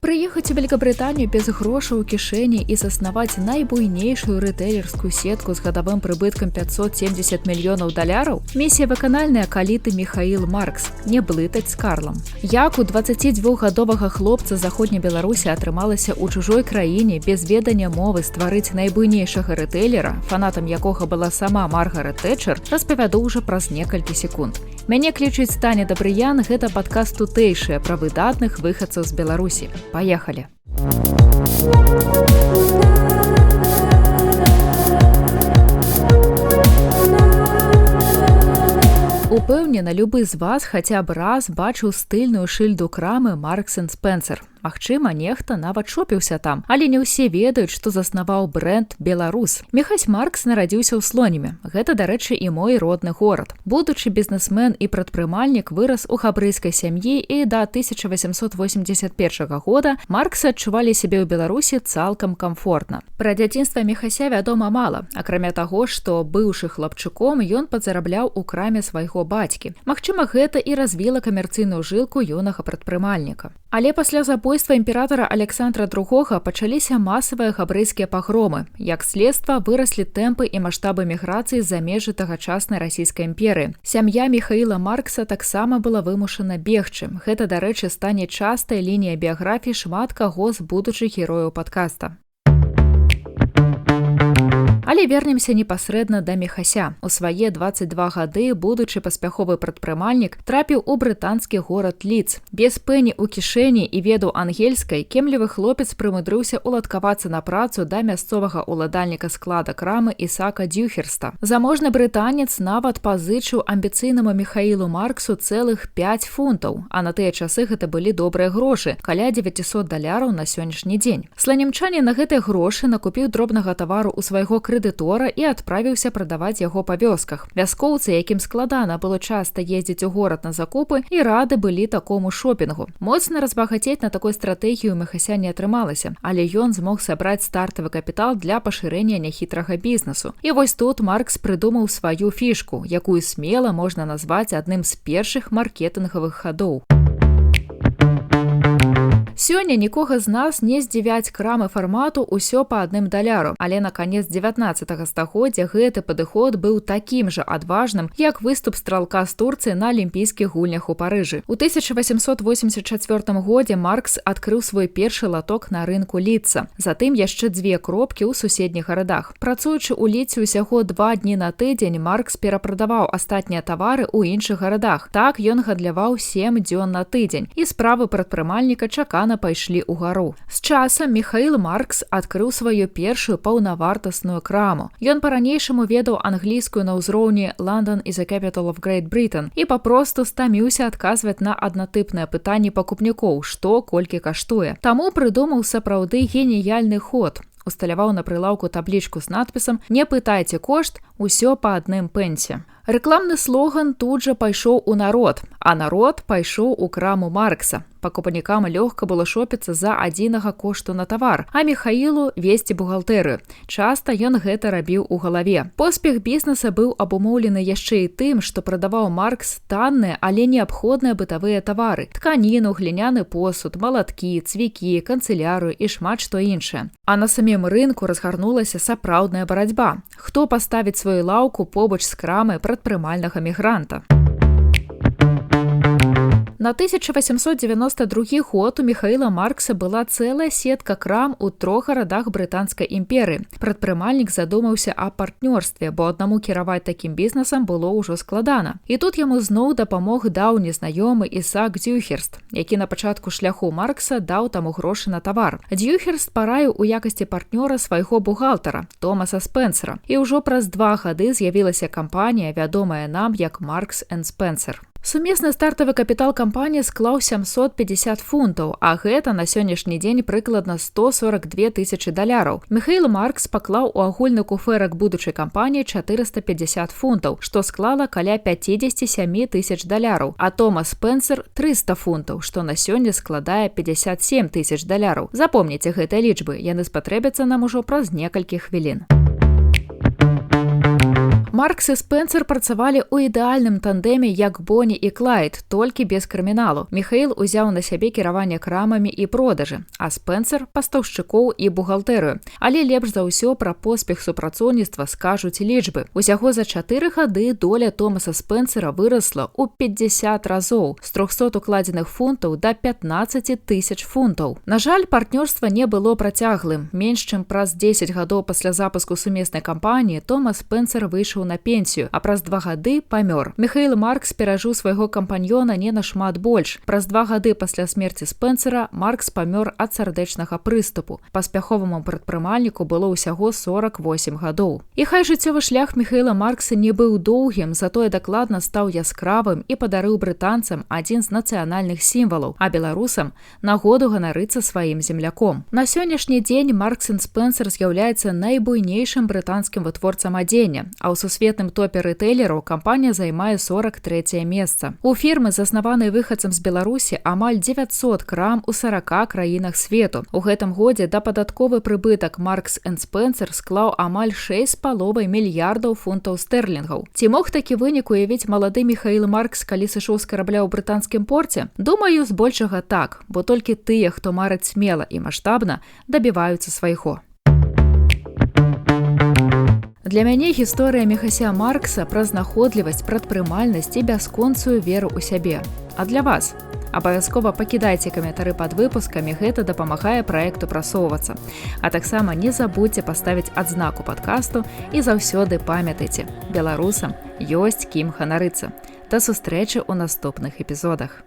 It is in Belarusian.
Прыехаць у Великабрытанію без грошаў у кішэні і заснаваць найбуйнейшую рэтэйлерскую сетку з гадавым прыбыткам $570 мільёнаў. Місія выканальная, калі ты Михаил Маркс, не блытаць з Карлам. Як у 22-гадовага хлопца з заходняй Беларусі атрымалася ў чужой краіне без ведання мовы стварыць найбуйнейшага рэтэйлера, фанатам якога была сама Маргарет Тэтчер, распавяду ўжо праз некалькі секунд. Мяне клічуць Таня Дабрыян, гэта падкаст тутэйшыя пра выдатных выхадцаў з Беларусі. Поехали! Упэўнена, любы з вас хаця б раз бачыў стыльную шыльду крамы Marks & Spencer. Магчыма, нехта нават шопіўся там, але не ўсе ведаюць, што заснаваў брэнд «Беларус». Міхась Маркс нарадзіўся ў Слоніме. Гэта, дарэчы, і мой родны горад. Будучы бізнесмен і прадпрымальнік вырас у габрэйскай сям'і і да 1881 года Марксы адчувалі сябе ў Беларусі цалкам камфортна. Пра дзяцінства Міхася вядома мала, акрамя таго, што, быўшы хлапчуком, ён падзарабляў у краме свайго бацькі. Магчыма, гэта і развіла камерцыйную жылку юнага прадпрымальніка. Але пасля забойства імператара Александра II пачаліся масавыя габрэйскія пагромы. Як следства, выраслі тэмпы і маштабы міграцыі з-за межы тагачаснай расійскай імперыі. Сям'я Михаіла Маркса таксама была вымушана бегчы. Гэта, дарэчы, стане частай лініяй біяграфіі шмат каго з будучых герояў падкаста. Але вернемся непасрэдна да Міхася. У свае 22 гады будучы паспяховы прадпрымальнік трапіў у брытанскі горад Лідс. Без пэні ў кішэні і ведаў ангельскай, кемлівы хлопец прымудрыўся уладкавацца на працу да мясцовага ўладальніка склада крамы Ісаака Дюхерста. Заможны брытанец нават пазычыў амбіцыйнаму Михаілу Марксу цэлых 5 фунтаў, а на тыя часы гэта былі добрыя грошы, каля $900 на сённяшні дзень. Сланімчанін на гэтыя грошы накупіў дробнага тавару ў свайго крэдытора і адправіўся прадаваць яго па вёсках. Вяскоўцы, якім складана было часта ездзіць у горад на закупы, і рады былі такому шопінгу. Моцна разбагацець на такой стратэгію ў Міхася не атрымалася, але ён змог сабраць стартавы капітал для пашырэння няхітрага бізнесу. І вось тут Маркс прыдумаў сваю фішку, якую смела можна назваць адным з першых маркетынгавых хадоў. Сёння нікога з нас не здзівяць крамы фармату ўсё па $1, але на канец 19 стагоддзя гэты падыход быў такім жа адважным, як выступ стралка з Турцыі на алімпійскіх гульнях у Парыжы. У 1884 годзе Маркс адкрыў свой першы латок на рынку Лідса, затым яшчэ 2 кропкі ў суседніх гарадах. Працуючы ў Лідсе ўсяго 2 дні на тыдзень, Маркс перапрадаваў астатнія тавары ў іншых гарадах. Так ён гандляваў 7 дзён на тыдзень, і справы прадпрымальніка чакана пайшлі ўгару. З часам Михаил Маркс адкрыў сваю першую паўнавартасную краму. Ён па-ранейшаму ведаў англійскую на ўзроўні «London is the capital of Great Britain» і папросту стаміўся адказваць на аднатыпныя пытанні пакупнікоў, што колькі каштуе. Таму прыдумаў сапраўды геніяльны ход. Усталяваў на прылаўку таблічку з надпісам «Не пытайце кошт, усё па 1 пенсе». Рэкламны слоган тут жа пайшоў у народ, а народ пайшоў у краму Маркса. Пакупнікам лёгка было шопіцца за адзінага кошту на тавар, а Михаілу весці бухгалтэрыю. Часта ён гэта рабіў у галаве. Поспех бізнеса быў абумоўлены яшчэ і тым, што прадаваў Маркс танныя, але неабходныя бытавыя тавары: тканіну, гліняны посуд, малаткі, цвікі, канцылярыю і шмат што іншае. А на самім рынку разгарнулася сапраўдная барацьба. Хто паставіць сваю лаўку побач з крамай прадпрымальнага мігранта? На 1892 год у Михаіла Маркса была цэлая сетка крам у 3 гарадах брытанскай імперыі. Прадпрымальнік задумаўся о партнёрстве, бо аднаму кіраваць такім бізнесам было ўжо складана. І тут яму зноў дапамог даўні знаёмы Ісаак Дюхерст, які на пачатку шляху Маркса даў таму грошы на тавар. Дюхерст параіў у якасці партнёра свайго бухгалтара Томаса Спенсера. І ўжо праз 2 гады з'явілася кампанія, вядомая нам як Marks & Spencer. Сумесны стартавы капітал кампаніі склаў $750 фунтаў, а гэта на сённяшні дзень прыкладна $142 тысячы. Михаил Маркс паклаў у агульны куфэрак будучай кампаніі $450 фунтаў, што склала каля $57 тысяч, а Томас Спенсер 300 фунтаў, што на сёння складае $57 тысяч. Запомніце гэтыя лічбы, яны спатрэбяцца нам ужо праз некалькі хвілін. Маркс і Спенсер працавалі ў ідэальным тандеме як Боні і Клайд, толькі без крыміналу. Міхаіл узяў на сябе кіраванне крамамі і продажы, а Спенсер – пастаўшчыкоў і бухгалтэрыю. Але лепш за ўсё пра поспех супрацоўніцтва скажуць лічбы. Усяго за 4 гады доля Томаса Спенсера вырасла ў 50 разоў, з 300 укладзеных фунтаў да 15 000 фунтаў. На жаль, партнёрства не было працяглым. Менш чым праз 10 гадоў пасля запуску сумеснай кампаніі Томас Спенсер выйшаў на пенсію, а праз 2 гады памёр. Міхаіл Маркс перажыў свайго кампаньёна не нашмат больш. Праз 2 гады пасля смерці Спенсера Маркс памёр ад сардэчнага прыступу. Паспяховаму прадпрымальніку было ўсяго 48 гадоў. І хай жыццёвы шлях Міхаіла Маркса не быў доўгім, затое дакладна стаў яскравым і падарыў брытанцам адзін з нацыянальных сімвалаў, а беларусам нагоду ганарыцца сваім земляком. На сённяшні дзень Маркс і Спенсер з'яўляецца найбуйнейшым брытанскім вытворцам адзення, а ў сусветным топе рытэйлераў кампанія займае 43е месца. У фірмы, заснаванай выхадцам з Беларусі, амаль 900 крам у 40 краінах свету. У гэтым годзе дападатковы прыбытак Маркс і Спенсер склаў амаль 6,5 мільярдаў фунтаў стэрлінгаў. Ці мог такі вынік уявіць малады Міхаіл Маркс, калі сышоў з карабля ў брытанскім порце? Думаю, збольшага так, бо толькі тыя, хто марыць смела і маштабна, дабіваюцца свайго. Для мяне гісторыя Міхася Маркса пра знаходлівасць, прадпрымальнасць і бясконцую веру ў сябе. А для вас? Абавязкова пакідайце каментары пад выпускамі, гэта дапамагае праекту прасоўвацца. А таксама не забудзьце паставіць адзнаку падкасту і заўсёды памятайце, беларусам ёсць кім ганарыцца. Да сустрэчы ў наступных эпізодах.